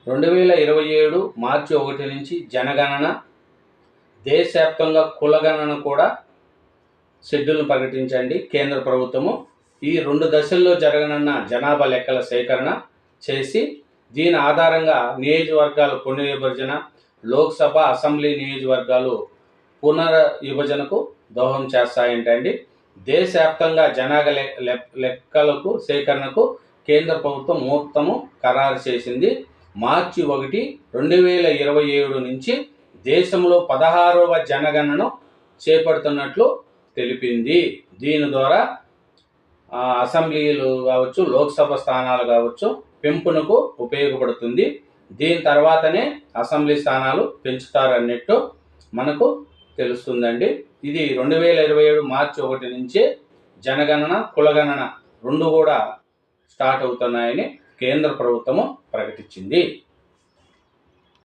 2027 మార్చి 1 నుంచి జనగణన, దేశవ్యాప్తంగా కులగణన కూడా షెడ్యూల్ను ప్రకటించండి కేంద్ర ప్రభుత్వము. ఈ 2 దశల్లో జరగనున్న జనాభా లెక్కల సేకరణ చేసి దీని ఆధారంగా నియోజకవర్గాల పునర్విభజన, లోక్సభ అసెంబ్లీ నియోజకవర్గాలు పునర్విభజనకు దోహదం చేస్తాయంటండి. దేశవ్యాప్తంగా జనాభా లెక్కలకు సేకరణకు కేంద్ర ప్రభుత్వం ముహూర్తము ఖరారు చేసింది. మార్చి 1, 2027 నుంచి దేశంలో 16వ జనగణనను చేపడుతున్నట్లు తెలిపింది. దీని ద్వారా అసెంబ్లీలు కావచ్చు, లోక్సభ స్థానాలు కావచ్చు పెంపునకు ఉపయోగపడుతుంది. దీని తర్వాతనే అసెంబ్లీ స్థానాలు పెంచుతారన్నట్టు మనకు తెలుస్తుందండి. ఇది 2027 మార్చి 1 నుంచే జనగణన, కులగణన 2 కూడా స్టార్ట్ అవుతున్నాయని కేంద్ర ప్రభుత్వము ప్రకటించింది.